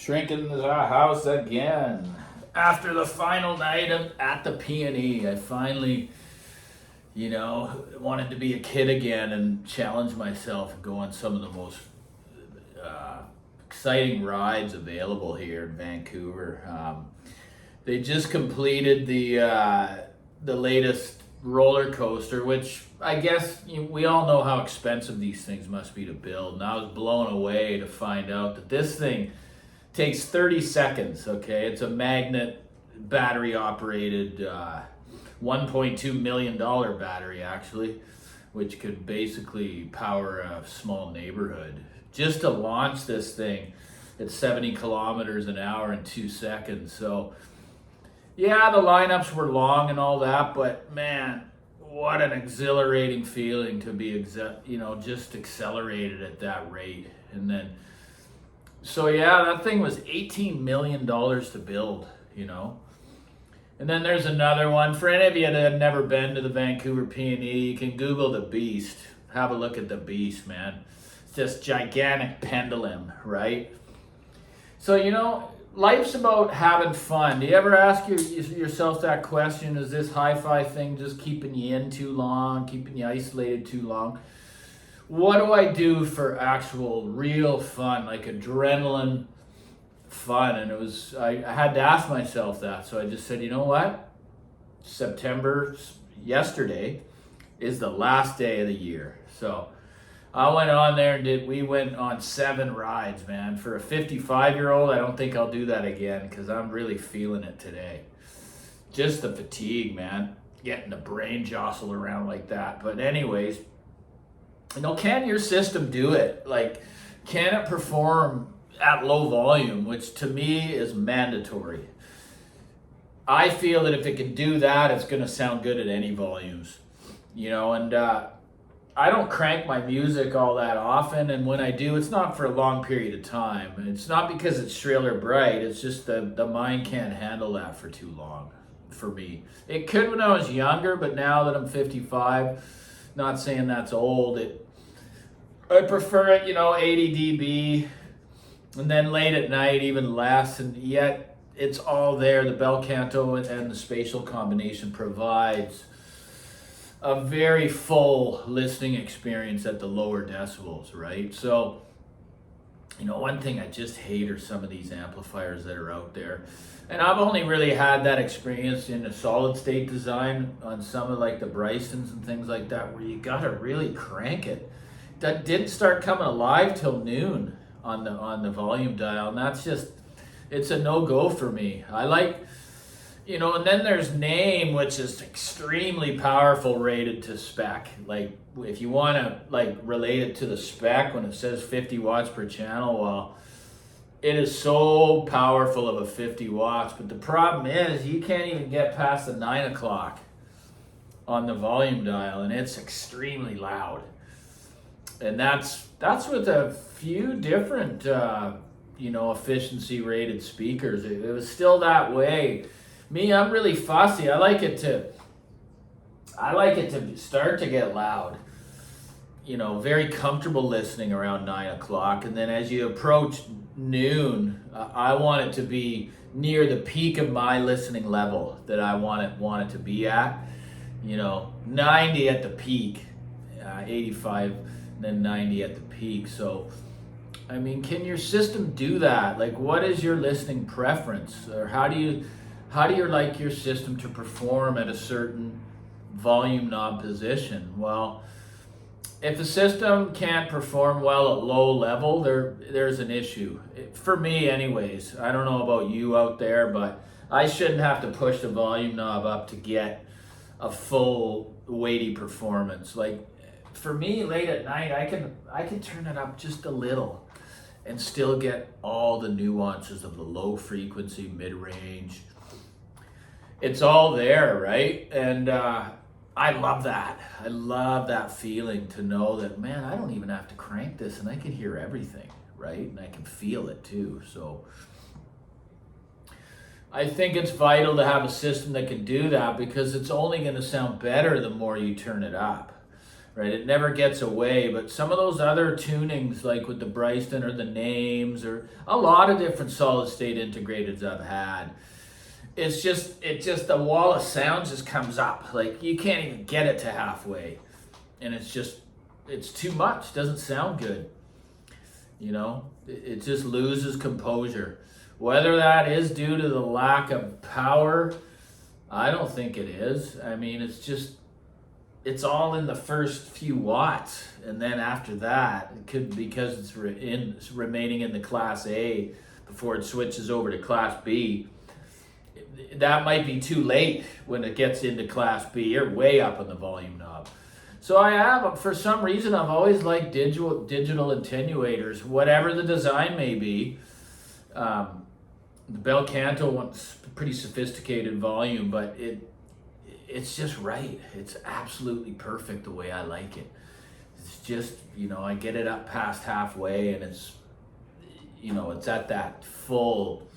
Shrinking the house again. After the final night at the P&E, I finally, wanted to be a kid again and challenge myself and go on some of the most exciting rides available here in Vancouver. They just completed the latest roller coaster, which I guess we all know how expensive these things must be to build. And I was blown away to find out that this thing takes 30 seconds, okay? It's a magnet battery operated $1.2 million battery actually, which could basically power a small neighborhood. Just to launch this thing at 70 kilometers an hour in 2 seconds. So yeah, the lineups were long and all that, but man, what an exhilarating feeling to be just accelerated at that rate. And then so yeah, that thing was $18 million to build, And then there's another one. For any of you that have never been to the Vancouver P&E, you can Google the Beast. Have a look at the Beast, man. It's this gigantic pendulum, right? So, life's about having fun. Do you ever ask yourself that question? Is this hi-fi thing just keeping you in too long, keeping you isolated too long? What do I do for actual real fun, like adrenaline fun? And I had to ask myself that. So I just said, you know what? September, yesterday, is the last day of the year. So I went on there and we went on 7 rides, man. For a 55-year-old, I don't think I'll do that again because I'm really feeling it today. Just the fatigue, man. Getting the brain jostled around like that. But anyways, can your system do it? Like, can it perform at low volume, which to me is mandatory? I feel that if it can do that, it's going to sound good at any volumes, and I don't crank my music all that often. And when I do, it's not for a long period of time. And it's not because it's shrill or bright. It's just the mind can't handle that for too long for me. It could when I was younger, but now that I'm 55, not saying that's old, I prefer it, 80 dB, and then late at night even less, and yet it's all there. The bel canto and the spatial combination provides a very full listening experience at the lower decibels, right? So, one thing I just hate are some of these amplifiers that are out there. And I've only really had that experience in a solid state design on some of like the Brysons and things like that, where you gotta really crank it. That didn't start coming alive till noon on the volume dial, and that's just, it's a no-go for me. I like, and then there's name, which is extremely powerful rated to spec. Like, if you want to relate it to the spec, when it says 50 watts per channel, well, it is so powerful of a 50 watts, but the problem is you can't even get past the 9 o'clock on the volume dial, and it's extremely loud. And that's with a few different, efficiency rated speakers. It was still that way. Me, I'm really fussy. I like it to start to get loud. Very comfortable listening around 9 o'clock. And then as you approach noon, I want it to be near the peak of my listening level that I want it to be at. 90 at the peak, 85, then 90 at the peak. So, can your system do that? Like, what is your listening preference? Or how do you like your system to perform at a certain volume knob position? Well, if the system can't perform well at low level, there's an issue. For me anyways. I don't know about you out there, but I shouldn't have to push the volume knob up to get a full weighty performance. Like, for me, late at night, I can turn it up just a little and still get all the nuances of the low frequency, mid-range. It's all there, right? And I love that. I love that feeling to know that, man, I don't even have to crank this and I can hear everything, right? And I can feel it too. So I think it's vital to have a system that can do that, because it's only going to sound better the more you turn it up. right? It never gets away. But some of those other tunings, like with the Bryston or the Names or a lot of different solid state integrateds I've had, it's just the wall of sound just comes up. Like you can't even get it to halfway. And it's too much. Doesn't sound good. You know, it just loses composure. Whether that is due to the lack of power, I don't think it is. I mean, it's all in the first few watts. And then after that, it could, because it's remaining in the Class A before it switches over to Class B. That might be too late when it gets into Class B. You're way up on the volume knob. So for some reason, I've always liked digital attenuators, whatever the design may be. The Bel Canto one's pretty sophisticated volume, but it's just right. It's absolutely perfect the way I like it. It's just, I get it up past halfway, and it's at that full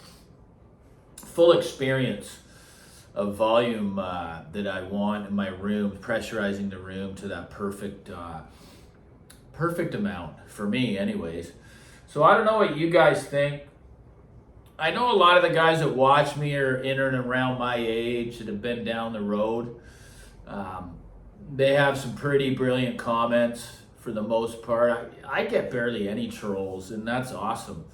experience of volume that I want in my room, pressurizing the room to that perfect amount for me anyways. So I don't know what you guys think. I know a lot of the guys that watch me are in and around my age that have been down the road. They have some pretty brilliant comments for the most part. I get barely any trolls, and that's awesome.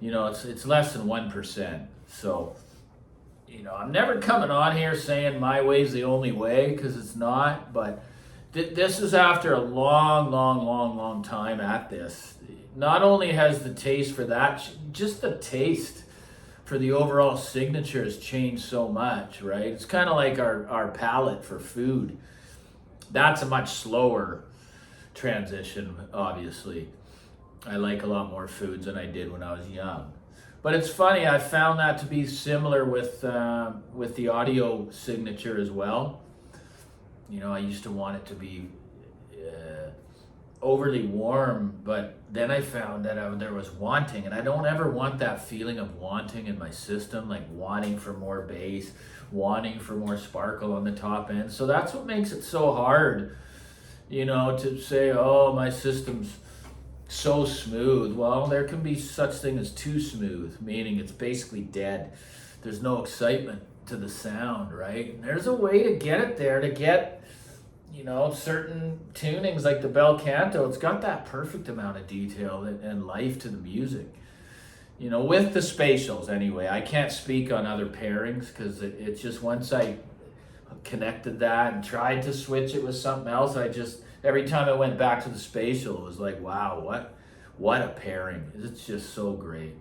It's less than 1%. So, I'm never coming on here saying my way's the only way, because it's not. But this is after a long time at this. Not only has the taste for that, just the taste for the overall signature has changed so much, right? It's kind of like our palate for food. That's a much slower transition, obviously. I like a lot more foods than I did when I was young. But it's funny, I found that to be similar with the audio signature as well. I used to want it to be overly warm, but then I found that there was wanting, and I don't ever want that feeling of wanting in my system, like wanting for more bass, wanting for more sparkle on the top end. So that's what makes it so hard, to say, oh, my system's so smooth. Well, there can be such thing as too smooth, meaning it's basically dead. There's no excitement to the sound, right? And there's a way to get it there, to get certain tunings like the Bel Canto. It's got that perfect amount of detail and life to the music. With the spatials anyway. I can't speak on other pairings, because it's just, once I connected that and tried to switch it with something else, every time I went back to the spatial, it was like, wow, what a pairing. It's just so great,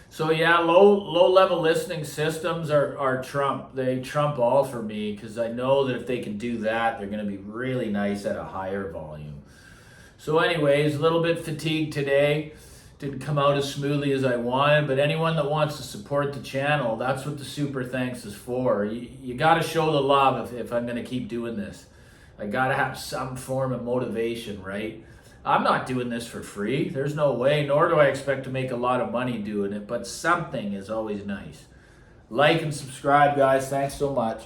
So yeah, low level listening systems are trump. They trump all for me, because I know that if they can do that, they're going to be really nice at a higher volume. So anyways, a little bit fatigued today. Didn't come out as smoothly as I wanted, but anyone that wants to support the channel, that's what the super thanks is for. You got to show the love if I'm going to keep doing this. I got to have some form of motivation, right? I'm not doing this for free. There's no way, nor do I expect to make a lot of money doing it, but something is always nice. Like and subscribe, guys. Thanks so much.